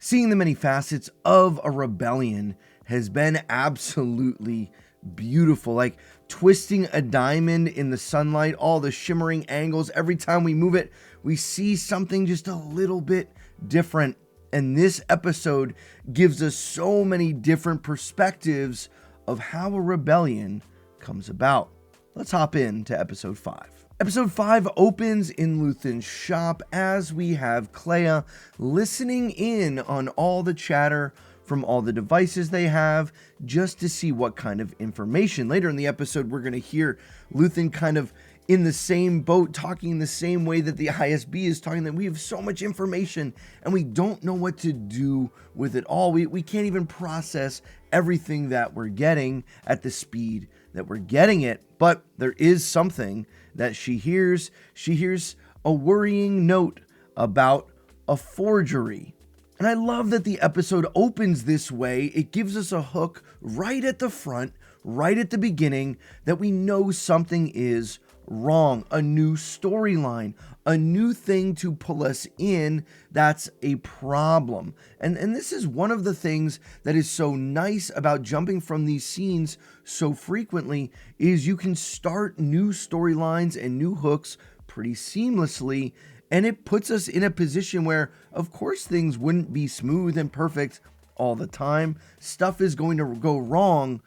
Seeing the many facets of a rebellion has been absolutely beautiful. Like twisting a diamond in the sunlight, all the shimmering angles. Every time we move it, we see something just a little bit different. And this episode gives us so many different perspectives of how a rebellion comes about. Let's hop into episode 5. Episode 5 opens in Luthen's shop as we have Clea listening in on all the chatter from all the devices they have just to see what kind of information. Later in the episode, we're going to hear Luthen kind of in the same boat, talking the same way that the ISB is talking, that we have so much information and we don't know what to do with it all. We can't even process everything that we're getting at the speed that we're getting it. But there is something that she hears. She hears a worrying note about a forgery. And I love that the episode opens this way. It gives us a hook right at the front, right at the beginning, that we know something is wrong, a new storyline, a new thing to pull us in. That's a problem. And this is one of the things that is so nice about jumping from these scenes so frequently, is you can start new storylines and new hooks pretty seamlessly. And it puts us in a position where, of course, things wouldn't be smooth and perfect all the time. Stuff is going to go wrong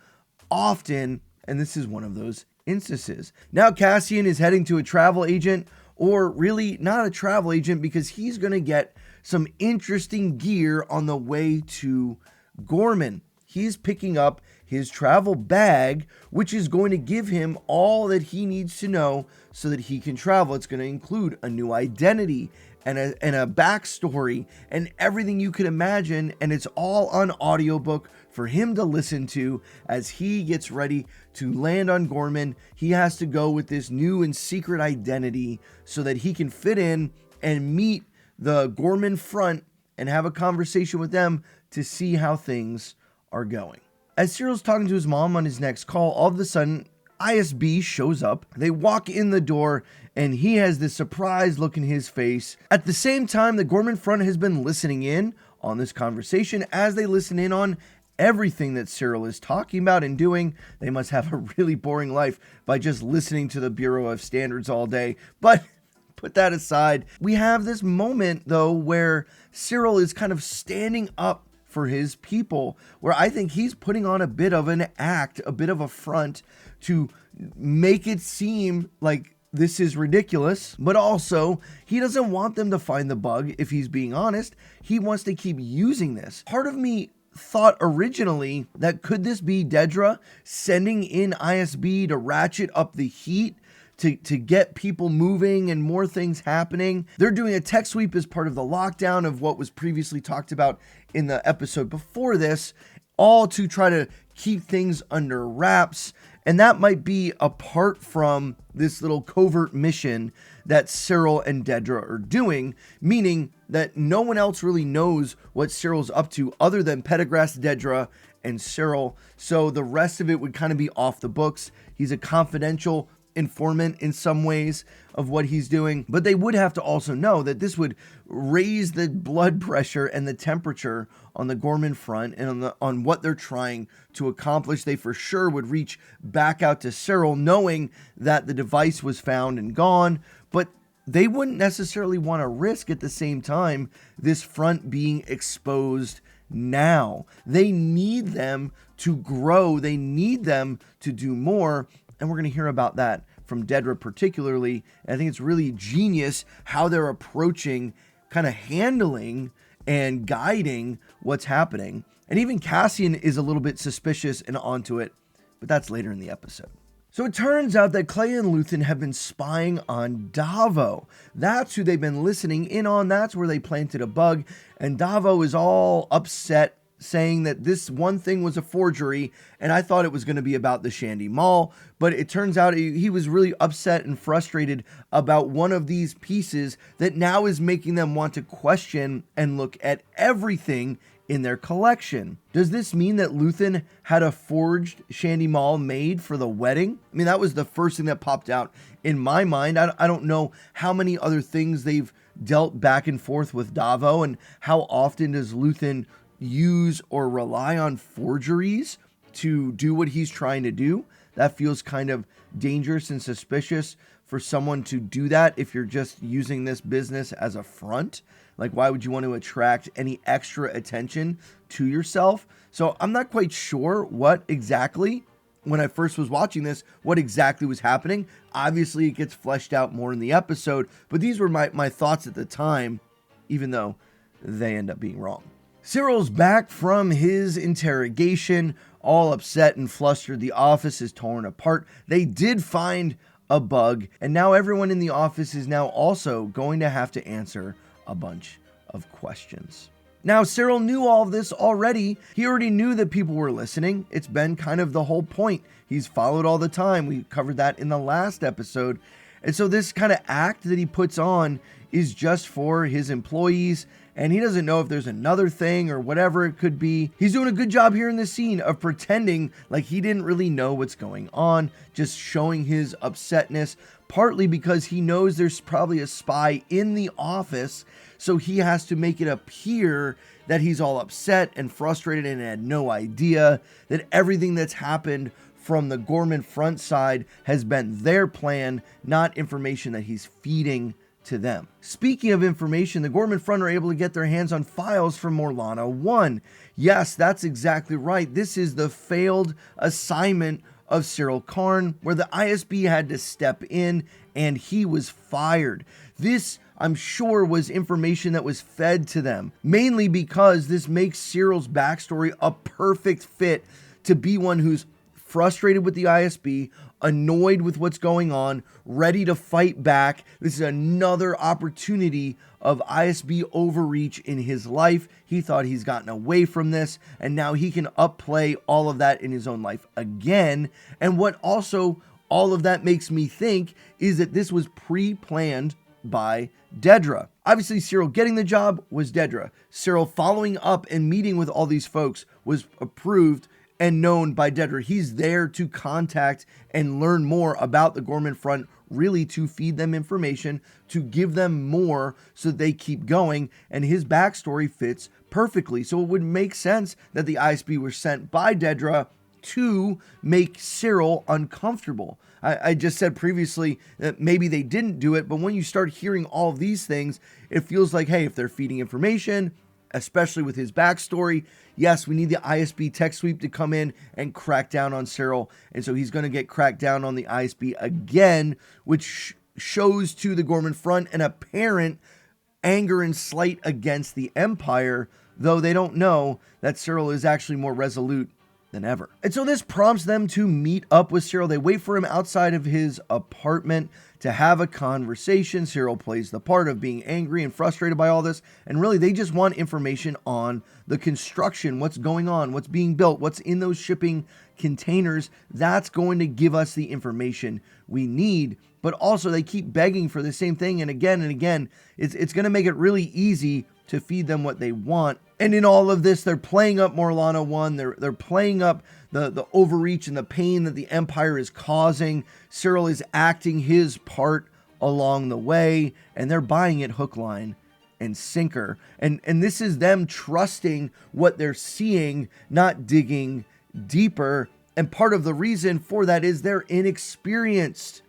often, and this is one of those instances. Now Cassian is heading to a travel agent, or really not a travel agent, because he's going to get some interesting gear on the way to Gorman. He's picking up his travel bag, which is going to give him all that he needs to know so that he can travel. It's going to include a new identity and a backstory and everything you could imagine. And it's all on audiobook for him to listen to as he gets ready to land on Gorman. He has to go with this new and secret identity so that he can fit in and meet the Gorman front and have a conversation with them to see how things are going. As Syril's talking to his mom on his next call, all of a sudden, ISB shows up. They walk in the door, and he has this surprised look in his face. At the same time, the Gorman front has been listening in on this conversation. As they listen in on everything that Syril is talking about and doing, they must have a really boring life by just listening to the Bureau of Standards all day. But put that aside, we have this moment, though, where Syril is kind of standing up for his people, where I think he's putting on a bit of an act, a bit of a front to make it seem like this is ridiculous, but also he doesn't want them to find the bug. If he's being honest, he wants to keep using this. Part of me thought originally that could this be Dedra sending in ISB to ratchet up the heat to get people moving and more things happening. They're doing a tech sweep as part of the lockdown of what was previously talked about in the episode before this, all to try to keep things under wraps. And that might be apart from this little covert mission that Syril and Dedra are doing, meaning that no one else really knows what Cyril's up to other than Pendergrass, Dedra, and Syril. So the rest of it would kind of be off the books. He's a confidential informant in some ways of what he's doing, but they would have to also know that this would raise the blood pressure and the temperature on the Gorman front and on what they're trying to accomplish. They for sure would reach back out to Syril knowing that the device was found and gone, but they wouldn't necessarily want to risk at the same time this front being exposed now. They need them to grow. They need them to do more. And we're going to hear about that from Dedra particularly. And I think it's really genius how they're approaching, kind of handling and guiding what's happening. And even Cassian is a little bit suspicious and onto it, but that's later in the episode. So it turns out that Clea and Luthen have been spying on Davo. That's who they've been listening in on. That's where they planted a bug. And Davo is all upset, saying that this one thing was a forgery, and I thought it was going to be about the Shandy Mall, but it turns out he was really upset and frustrated about one of these pieces that now is making them want to question and look at everything in their collection. Does this mean that Luthen had a forged Shandy Mall made for the wedding? I mean, that was the first thing that popped out in my mind. I don't know how many other things they've dealt back and forth with Davo, and how often does Luthen use or rely on forgeries to do what he's trying to do? That feels kind of dangerous and suspicious for someone to do that if you're just using this business as a front. Like, why would you want to attract any extra attention to yourself? So I'm not quite sure what exactly, when I first was watching this, what exactly was happening. Obviously, it gets fleshed out more in the episode, but these were my thoughts at the time, even though they end up being wrong. Syril's back from his interrogation, all upset and flustered. The office is torn apart. They did find a bug, and now everyone in the office is now also going to have to answer a bunch of questions. Now, Syril knew all of this already. He already knew that people were listening. It's been kind of the whole point. He's followed all the time. We covered that in the last episode. And so this kind of act that he puts on is just for his employees, and he doesn't know if there's another thing or whatever it could be. He's doing a good job here in this scene of pretending like he didn't really know what's going on, just showing his upsetness, partly because he knows there's probably a spy in the office, so he has to make it appear that he's all upset and frustrated and had no idea that everything that's happened from the Gorman front side has been their plan, not information that he's feeding to them. Speaking of information, the Gorman front are able to get their hands on files from Morlana 1. Yes, that's exactly right. This is the failed assignment of Syril Karn, where the ISB had to step in and he was fired. This, I'm sure, was information that was fed to them, mainly because this makes Syril's backstory a perfect fit to be one who's frustrated with the ISB, annoyed with what's going on, ready to fight back. This is another opportunity of ISB overreach in his life. He thought he's gotten away from this, and now he can upplay all of that in his own life again. And what also all of that makes me think is that this was pre-planned by Dedra. Obviously, Syril getting the job was Dedra. Syril following up and meeting with all these folks was approved and known by Dedra. He's there to contact and learn more about the Gorman front, really to feed them information, to give them more so they keep going, and his backstory fits perfectly. So it would make sense that the ISB were sent by Dedra to make Syril uncomfortable. I just said previously that maybe they didn't do it, but when you start hearing all of these things, it feels like, hey, if they're feeding information, especially with his backstory, yes, we need the ISB tech sweep to come in and crack down on Syril. And so he's going to get cracked down on the ISB again, which shows to the Gorman front an apparent anger and slight against the Empire, though they don't know that Syril is actually more resolute than ever. And so this prompts them to meet up with Syril. They wait for him outside of his apartment to have a conversation. Syril plays the part of being angry and frustrated by all this, and really they just want information on the construction, what's going on, what's being built, what's in those shipping containers. That's going to give us the information we need. But also they keep begging for the same thing, and again, it's going to make it really easy to feed them what they want. And in all of this, they're playing up Morlana 1. They're playing up the overreach and the pain that the Empire is causing. Syril is acting his part along the way, and they're buying it hook, line, and sinker. And this is them trusting what they're seeing, not digging deeper. And part of the reason for that is they're inexperienced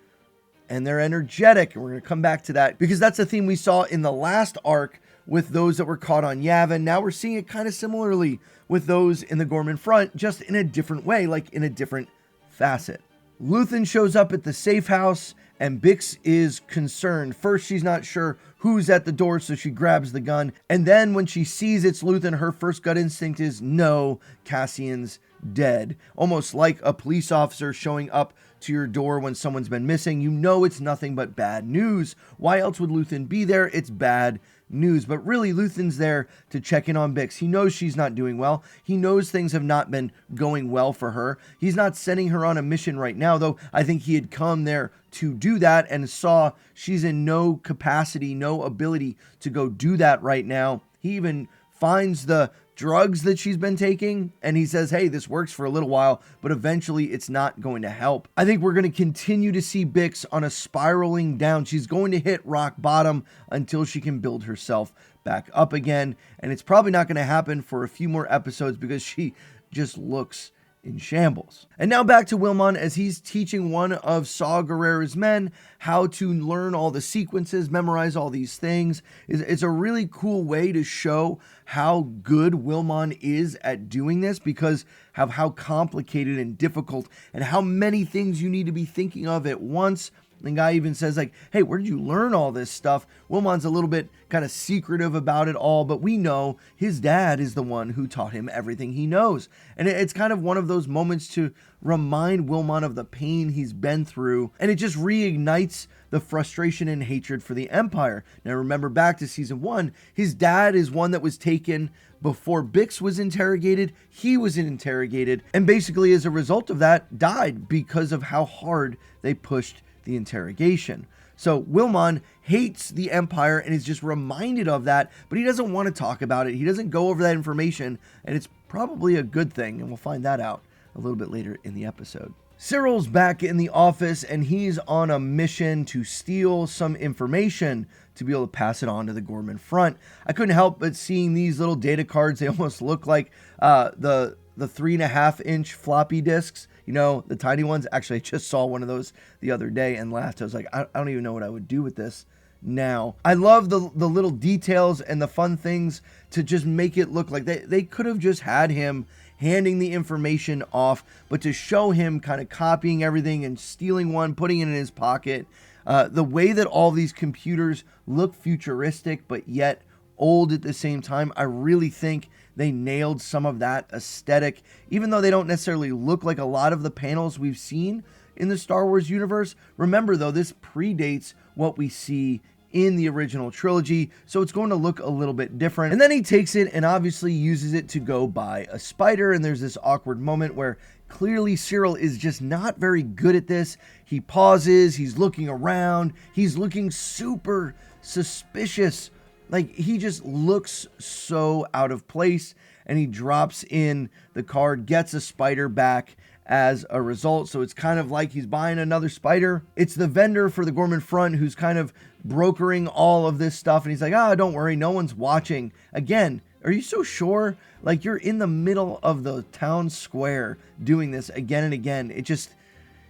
and they're energetic. And we're going to come back to that because that's a theme we saw in the last arc with those that were caught on Yavin. Now we're seeing it kind of similarly with those in the Gorman front, just in a different way, like in a different facet. Luthen shows up at the safe house and Bix is concerned. First, she's not sure who's at the door, so she grabs the gun. And then when she sees it's Luthen, her first gut instinct is, no, Cassian's dead. Almost like a police officer showing up to your door when someone's been missing. You know it's nothing but bad news. Why else would Luthen be there? It's bad news. But really, Luthen's there to check in on Bix. He knows she's not doing well. He knows things have not been going well for her. He's not sending her on a mission right now, though I think he had come there to do that and saw she's in no capacity, no ability to go do that right now. He even finds the drugs that she's been taking, and he says, hey, this works for a little while, but eventually it's not going to help. I think we're going to continue to see Bix on a spiraling down. She's going to hit rock bottom until she can build herself back up again, and it's probably not going to happen for a few more episodes because she just looks in shambles. And now back to Wilmon as he's teaching one of Saw Gerrera's men how to learn all the sequences, memorize all these things. It's a really cool way to show how good Wilmon is at doing this because of how complicated and difficult and how many things you need to be thinking of at once. The guy even says, like, hey, where did you learn all this stuff? Wilmon's a little bit kind of secretive about it all, but we know his dad is the one who taught him everything he knows. And it's kind of one of those moments to remind Wilmon of the pain he's been through, and it just reignites the frustration and hatred for the Empire. Now, remember back to season 1, his dad is one that was taken before Bix was interrogated. He was interrogated, and basically as a result of that, died because of how hard they pushed the interrogation. So Wilmon hates the Empire and is just reminded of that, but he doesn't want to talk about it. He doesn't go over that information, and it's probably a good thing, and we'll find that out a little bit later in the episode. Syril's back in the office, and he's on a mission to steal some information to be able to pass it on to the Gorman front. I couldn't help but seeing these little data cards. They almost look like the 3.5-inch floppy disks. You know, the tiny ones. Actually, I just saw one of those the other day and laughed. I was like, I don't even know what I would do with this now. I love the little details and the fun things to just make it look like they could have just had him handing the information off, but to show him kind of copying everything and stealing one, putting it in his pocket. The way that all these computers look futuristic, but yet old at the same time, I really think they nailed some of that aesthetic, even though they don't necessarily look like a lot of the panels we've seen in the Star Wars universe. Remember, though, this predates what we see in the original trilogy, so it's going to look a little bit different. And then he takes it and obviously uses it to go buy a spider, and there's this awkward moment where clearly Syril is just not very good at this. He pauses, he's looking around, he's looking super suspicious. Like, he just looks so out of place, and he drops in the card, gets a spider back as a result. So it's kind of like he's buying another spider. It's the vendor for the Gorman front who's kind of brokering all of this stuff, and he's like, don't worry, no one's watching. Again, are you so sure? Like, you're in the middle of the town square doing this again and again. It just,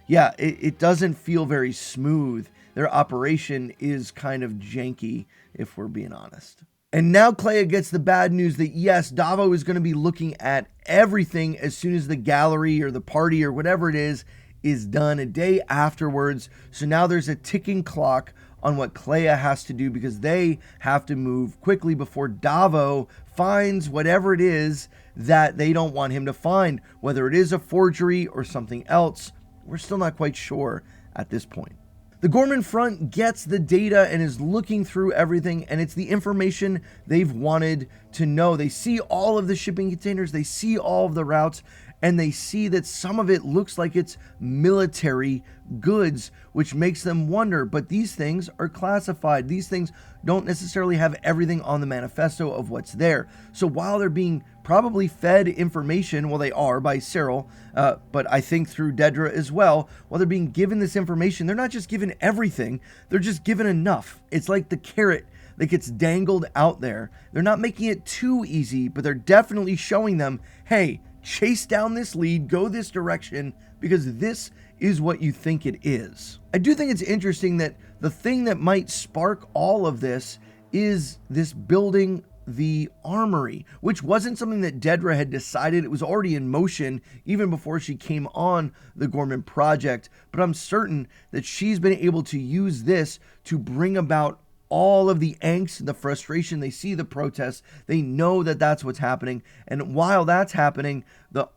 it doesn't feel very smooth. Their operation is kind of janky, if we're being honest. And now Kleya gets the bad news that yes, Davo is going to be looking at everything as soon as the gallery or the party or whatever it is done a day afterwards. So now there's a ticking clock on what Kleya has to do because they have to move quickly before Davo finds whatever it is that they don't want him to find. Whether it is a forgery or something else, we're still not quite sure at this point. The Gorman front gets the data and is looking through everything, and it's the information they've wanted to know. They see all of the shipping containers, they see all of the routes, and they see that some of it looks like it's military goods, which makes them wonder, but these things are classified. These things don't necessarily have everything on the manifesto of what's there. So while they're being probably fed information, well, they are by Syril, but I think through Dedra as well, while they're being given this information, they're not just given everything, they're just given enough. It's like the carrot that gets dangled out there. They're not making it too easy, but they're definitely showing them, hey, chase down this lead, go this direction, because this is what you think it is. I do think it's interesting that the thing that might spark all of this is this building the armory, which wasn't something that Dedra had decided. It was already in motion even before she came on the Gorman project, but I'm certain that she's been able to use this to bring about all of the angst and the frustration. They see the protests, they know that that's what's happening, and while that's happening,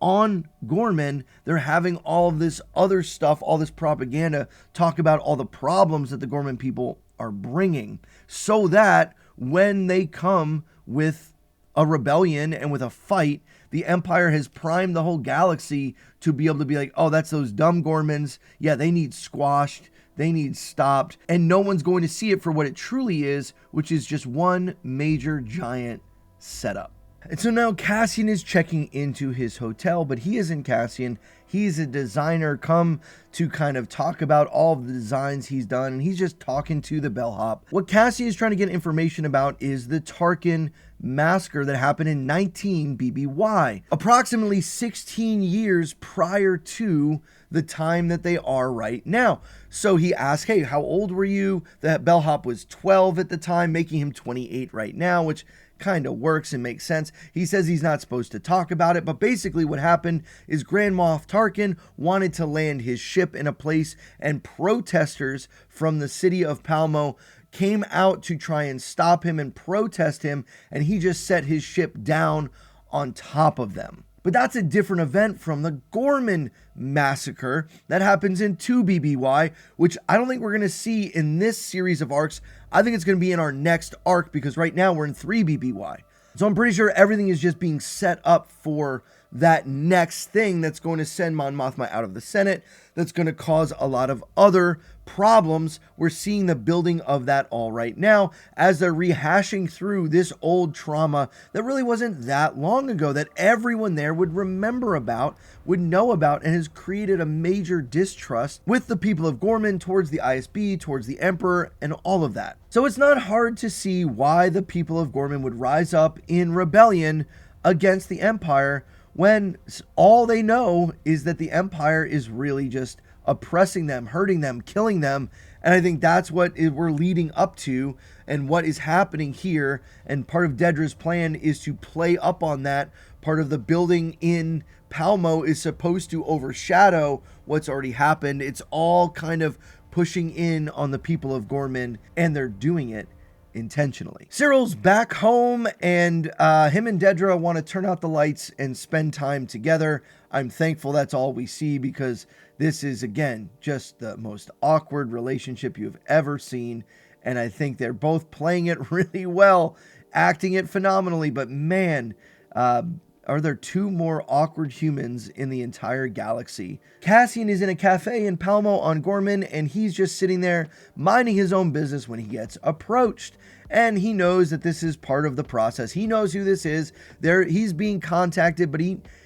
on Gorman, they're having all of this other stuff, all this propaganda, talk about all the problems that the Gorman people are bringing, so that when they come with a rebellion and with a fight, the Empire has primed the whole galaxy to be able to be like, oh, that's those dumb Gormans, yeah, they need squashed, they need stopped, and no one's going to see it for what it truly is, which is just one major giant setup. And so now Cassian is checking into his hotel, but he isn't Cassian. He's a designer come to kind of talk about all of the designs he's done, and he's just talking to the bellhop. What Cassian is trying to get information about is the Tarkin massacre that happened in 19 BBY, approximately 16 years prior to the time that they are right now. So he asked, hey, how old were you? The bellhop was 12 at the time, making him 28 right now, which kind of works and makes sense. He says he's not supposed to talk about it, but basically what happened is Grand Moff Tarkin wanted to land his ship in a place, and protesters from the city of Palmo came out to try and stop him and protest him, and he just set his ship down on top of them. But that's a different event from the Gorman massacre that happens in 2 BBY, which I don't think we're going to see in this series of arcs. I think it's going to be in our next arc, because right now we're in 3 BBY. So I'm pretty sure everything is just being set up for that next thing that's going to send Mon Mothma out of the Senate, that's going to cause a lot of other problems. We're seeing the building of that all right now as they're rehashing through this old trauma that really wasn't that long ago, that everyone there would remember about, would know about, and has created a major distrust with the people of Gorman towards the ISB, towards the Emperor, and all of that. So it's not hard to see why the people of Gorman would rise up in rebellion against the Empire, when all they know is that the Empire is really just oppressing them, hurting them, killing them. And I think that's what we're leading up to and what is happening here. And part of Dedra's plan is to play up on that. Part of the building in Palmo is supposed to overshadow what's already happened. It's all kind of pushing in on the people of Gorman, and they're doing it intentionally. Syril's back home, and him and Dedra want to turn out the lights and spend time together. I'm thankful that's all we see, because this is, again, just the most awkward relationship you've ever seen. And I think they're both playing it really well, acting it phenomenally. But man, are there two more awkward humans in the entire galaxy? Cassian is in a cafe in Palmo on Gorman, and he's just sitting there minding his own business when he gets approached. And he knows that this is part of the process. He knows who this is. He's being contacted, but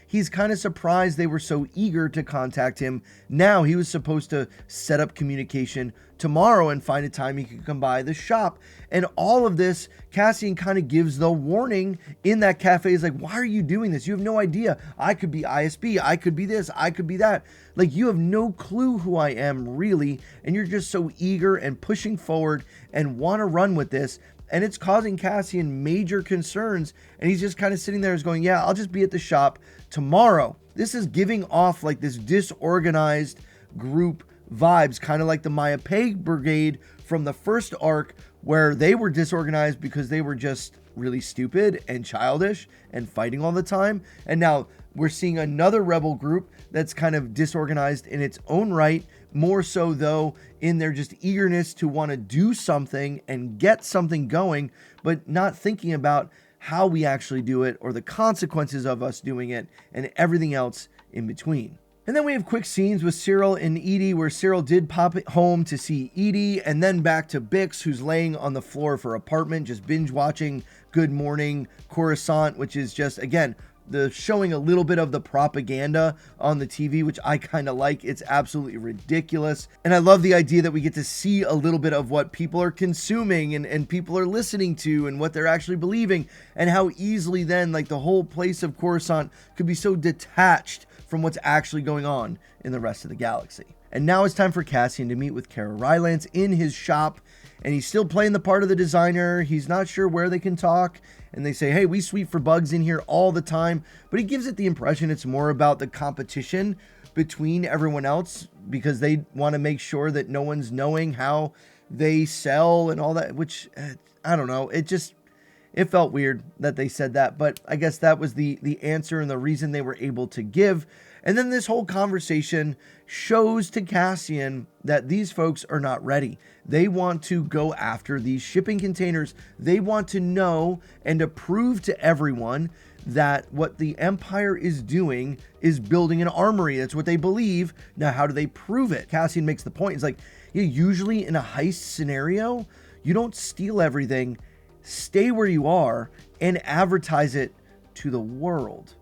he's kind of surprised they were so eager to contact him. Now he was supposed to set up communication tomorrow and find a time he could come by the shop. And all of this, Cassian kind of gives the warning in that cafe. He's like, why are you doing this? You have no idea. I could be ISB. I could be this. I could be that. Like, you have no clue who I am, really. And you're just so eager and pushing forward and want to run with this. And it's causing Cassian major concerns. And he's just kind of sitting there going, yeah, I'll just be at the shop tomorrow. This is giving off like this disorganized group vibes, kind of like the Maya Peg Brigade from the first arc, where they were disorganized because they were just really stupid and childish and fighting all the time. And now we're seeing another rebel group that's kind of disorganized in its own right, more so though in their just eagerness to want to do something and get something going, but not thinking about how we actually do it or the consequences of us doing it and everything else in between. And then we have quick scenes with Syril and Edie, where Syril did pop home to see Edie, and then back to Bix, who's laying on the floor of her apartment, just binge watching Good Morning Coruscant, which is just, again, the showing a little bit of the propaganda on the TV, which I kind of like. It's absolutely ridiculous. And I love the idea that we get to see a little bit of what people are consuming and people are listening to and what they're actually believing, and how easily then, like, the whole place of Coruscant could be so detached from what's actually going on in the rest of the galaxy. And now it's time for Cassian to meet with Cara Rylance in his shop, and he's still playing the part of the designer. He's not sure where they can talk, and they say, hey, we sweep for bugs in here all the time, but he gives it the impression it's more about the competition between everyone else, because they want to make sure that no one's knowing how they sell and all that, which, I don't know, it felt weird that they said that, but I guess that was the answer and the reason they were able to give. And then this whole conversation shows to Cassian that these folks are not ready. They want to go after these shipping containers. They want to know and to prove to everyone that what the Empire is doing is building an armory. That's what they believe. Now, how do they prove it? Cassian makes the point. He's like, yeah, usually in a heist scenario, you don't steal everything. Stay where you are and advertise it to the world,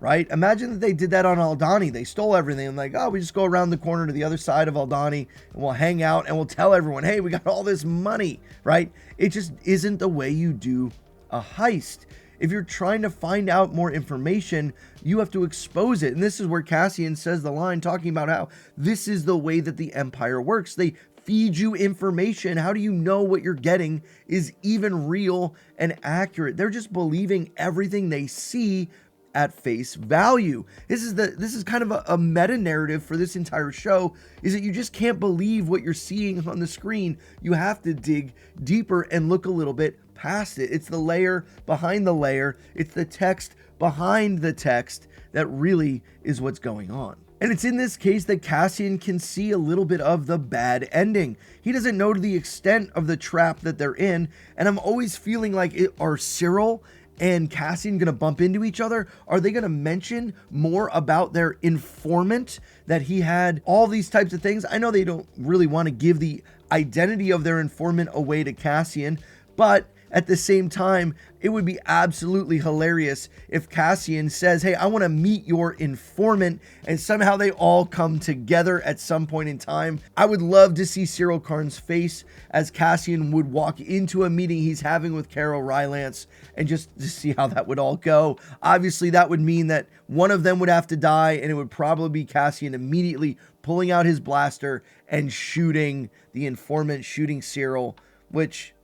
right? Imagine that they did that on Aldhani. They stole everything and like, oh, we just go around the corner to the other side of Aldhani and we'll hang out and we'll tell everyone, hey, we got all this money, right? It just isn't the way you do a heist. If you're trying to find out more information, you have to expose it. And this is where Cassian says the line talking about how this is the way that the Empire works. They feed you information. How do you know what you're getting is even real and accurate? They're just believing everything they see at face value. This is kind of a meta narrative for this entire show, is that you just can't believe what you're seeing on the screen. You have to dig deeper and look a little bit past it. It's the layer behind the layer. It's the text behind the text that really is what's going on. And it's in this case that Cassian can see a little bit of the bad ending. He doesn't know to the extent of the trap that they're in. And I'm always feeling like, are Syril and Cassian going to bump into each other? Are they going to mention more about their informant, that he had all these types of things? I know they don't really want to give the identity of their informant away to Cassian, but at the same time, it would be absolutely hilarious if Cassian says, hey, I want to meet your informant, and somehow they all come together at some point in time. I would love to see Syril Karn's face as Cassian would walk into a meeting he's having with Carol Rylance, and just to see how that would all go. Obviously, that would mean that one of them would have to die, and it would probably be Cassian immediately pulling out his blaster and shooting the informant, shooting Syril, which,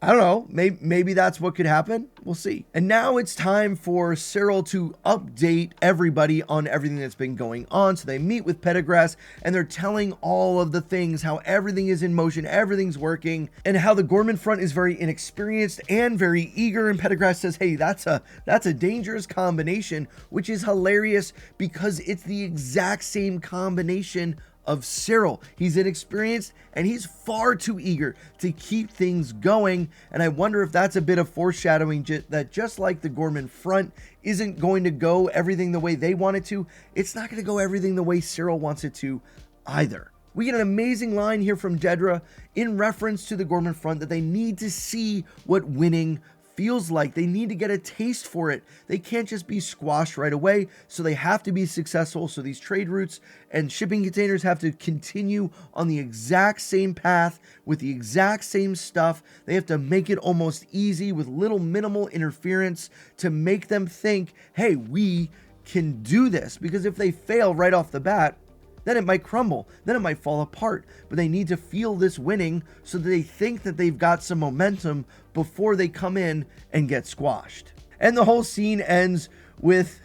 I don't know, maybe that's what could happen. We'll see. And now it's time for Syril to update everybody on everything that's been going on. So they meet with Pendergrass and they're telling all of the things, how everything is in motion, everything's working, and how the Gorman front is very inexperienced and very eager. And Pendergrass says, hey, that's a dangerous combination, which is hilarious because it's the exact same combination of Syril. He's inexperienced and he's far too eager to keep things going. And I wonder if that's a bit of foreshadowing that just like the Gorman front isn't going to go everything the way they want it to, it's not going to go everything the way Syril wants it to either. We get an amazing line here from Dedra in reference to the Gorman front that they need to see what winning feels like. They need to get a taste for it. They can't just be squashed right away, so they have to be successful. So these trade routes and shipping containers have to continue on the exact same path with the exact same stuff. They have to make it almost easy with little minimal interference to make them think, hey, we can do this. Because if they fail right off the bat, then it might crumble, then it might fall apart. But they need to feel this winning so that they think that they've got some momentum before they come in and get squashed. And the whole scene ends with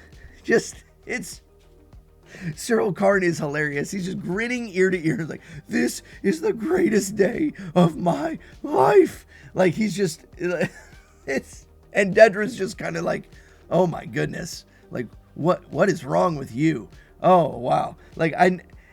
Syril Karn is hilarious. He's just grinning ear to ear, like, this is the greatest day of my life. Like, he's just, and Dedra's just kind of like, oh my goodness, like, what is wrong with you? Oh, wow. Like,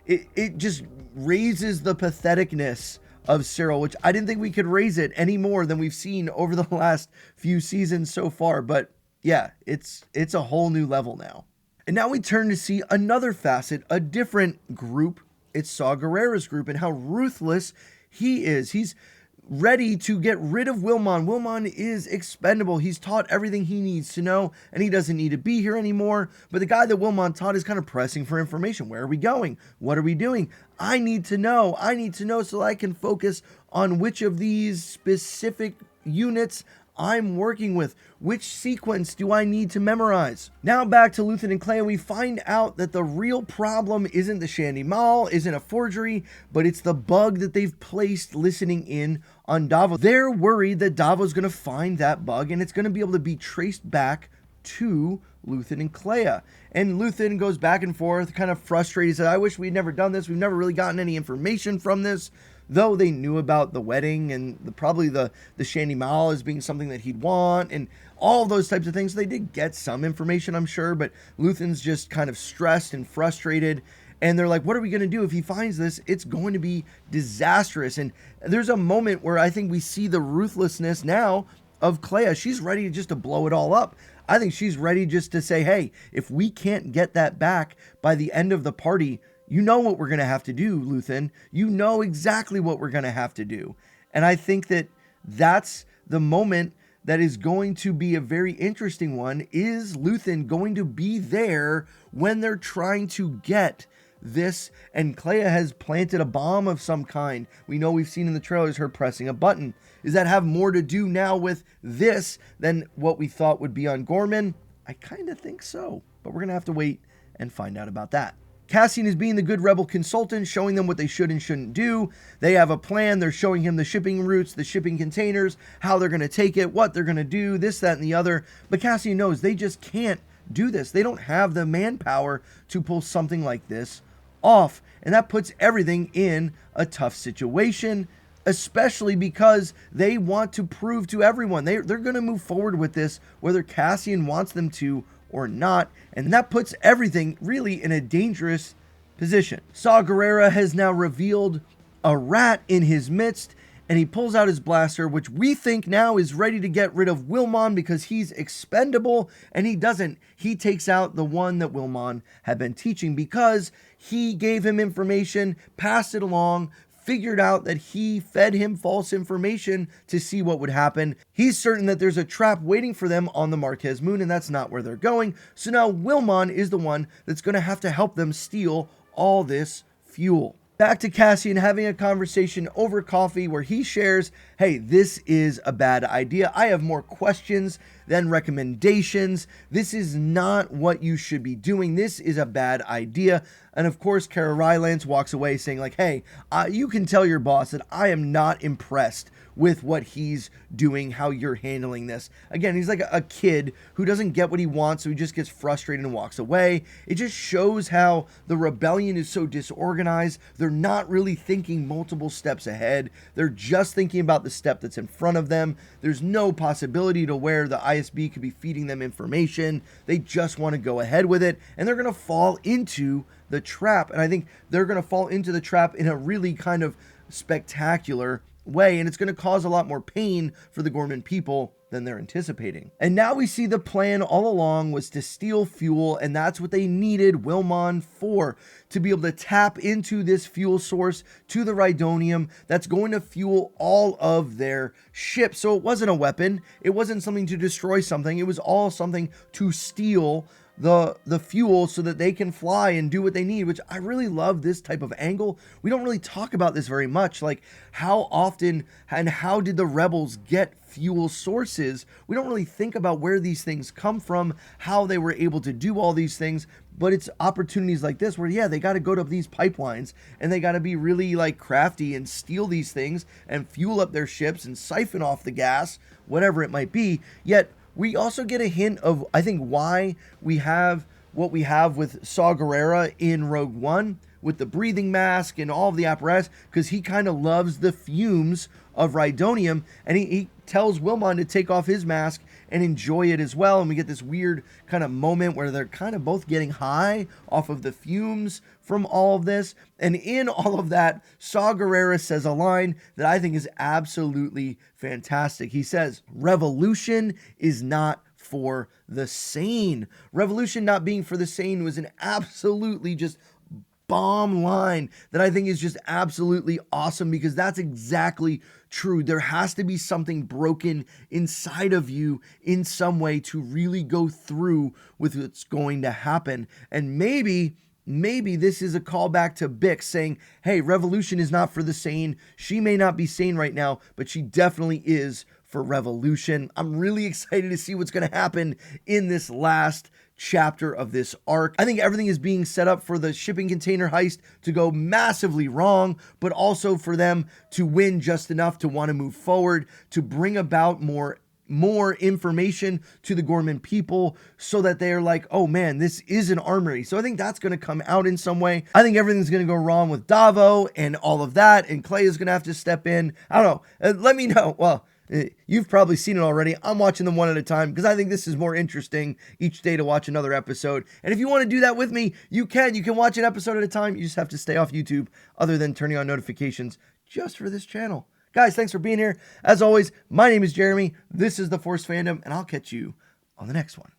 it just raises the patheticness of Syril, which I didn't think we could raise it any more than we've seen over the last few seasons so far. But yeah, it's a whole new level now. And now we turn to see another facet, a different group. It's Saw Gerrera's group and how ruthless he is. He's ready to get rid of Wilmon. Wilmon is expendable. He's taught everything he needs to know, and he doesn't need to be here anymore. But the guy that Wilmon taught is kind of pressing for information. Where are we going? What are we doing? I need to know. I need to know so I can focus on which of these specific units I'm working with. Which sequence do I need to memorize? Now back to Luthen and Clea, we find out that the real problem isn't the Shandy Mall, isn't a forgery, but it's the bug that they've placed listening in on Davo. They're worried that Davo's going to find that bug and it's going to be able to be traced back to Luthen and Clea. And Luthen goes back and forth, kind of frustrated. He said, I wish we'd never done this. We've never really gotten any information from this. Though they knew about the wedding and probably the Shandy Mall as being something that he'd want and all those types of things. So they did get some information, I'm sure, but Luthen's just kind of stressed and frustrated. And they're like, what are we going to do if he finds this? It's going to be disastrous. And there's a moment where I think we see the ruthlessness now of Clea. She's ready just to blow it all up. I think she's ready just to say, hey, if we can't get that back by the end of the party, you know what we're going to have to do, Luthen. You know exactly what we're going to have to do. And I think that that's the moment that is going to be a very interesting one. Is Luthen going to be there when they're trying to get this? And Clea has planted a bomb of some kind. We know, we've seen in the trailers her pressing a button. Does that have more to do now with this than what we thought would be on Gorman? I kind of think so, but we're going to have to wait and find out about that. Cassian is being the good rebel consultant, showing them what they should and shouldn't do. They have a plan. They're showing him the shipping routes, the shipping containers, how they're going to take it, what they're going to do, this, that, and the other. But Cassian knows they just can't do this. They don't have the manpower to pull something like this off. And that puts everything in a tough situation, especially because they want to prove to everyone they're going to move forward with this, whether Cassian wants them to or not. And that puts everything really in a dangerous position. Saw Gerrera has now revealed a rat in his midst, and he pulls out his blaster, which we think now is ready to get rid of Wilmon because he's expendable, and he doesn't. He takes out the one that Wilmon had been teaching because he gave him information, passed it along, figured out that he fed him false information to see what would happen. He's certain that there's a trap waiting for them on the Marquez moon, and that's not where they're going. So now Wilmon is the one that's going to have to help them steal all this fuel. Back to Cassian having a conversation over coffee where he shares, hey, this is a bad idea. I have more questions than recommendations. This is not what you should be doing. This is a bad idea. And of course, Cara Rylance walks away saying like, hey, you can tell your boss that I am not impressed with what he's doing, how you're handling this. Again, he's like a kid who doesn't get what he wants, so he just gets frustrated and walks away. It just shows how the rebellion is so disorganized. They're not really thinking multiple steps ahead. They're just thinking about the step that's in front of them. There's no possibility to where the ISB could be feeding them information. They just want to go ahead with it, and they're going to fall into the trap. And I think they're going to fall into the trap in a really kind of spectacular way, and it's going to cause a lot more pain for the Gorman people than they're anticipating. And now we see the plan all along was to steal fuel, and that's what they needed Wilmon for, to be able to tap into this fuel source to the Rhydonium that's going to fuel all of their ships. So it wasn't a weapon, it wasn't something to destroy something, it was all something to steal the fuel so that they can fly and do what they need, which I really love this type of angle. We don't really talk about this very much, like how often and how did the rebels get fuel sources. We don't really think about where these things come from, how they were able to do all these things, but it's opportunities like this where, yeah, they got to go to these pipelines and they got to be really like crafty and steal these things and fuel up their ships and siphon off the gas, whatever it might be. Yet we also get a hint of, I think, why we have what we have with Saw Gerrera in Rogue One with the breathing mask and all of the apparatus, because he kind of loves the fumes of Rhydonium, and he tells Wilmon to take off his mask and enjoy it as well. And we get this weird kind of moment where they're kind of both getting high off of the fumes from all of this. And in all of that, Saw Gerrera says a line that I think is absolutely fantastic. He says, "Revolution is not for the sane." Revolution not being for the sane was an absolutely just bomb line that I think is just absolutely awesome, because that's exactly true. There has to be something broken inside of you in some way to really go through with what's going to happen. And maybe this is a callback to Bix saying, hey, revolution is not for the sane. She may not be sane right now, but she definitely is for revolution. I'm really excited to see what's going to happen in this last chapter of this arc. I think everything is being set up for the shipping container heist to go massively wrong, but also for them to win just enough to want to move forward, to bring about more information to the Gorman people so that they're like, oh man, this is an armory. So I think that's going to come out in some way. I think everything's going to go wrong with Davo and all of that, and Clay is going to have to step in. I don't know. Let me know. Well, you've probably seen it already. I'm watching them one at a time because I think this is more interesting each day to watch another episode. And if you want to do that with me, you can. You can watch an episode at a time. You just have to stay off YouTube other than turning on notifications just for this channel. Guys, thanks for being here. As always, my name is Jeremy. This is The Force Fandom, and I'll catch you on the next one.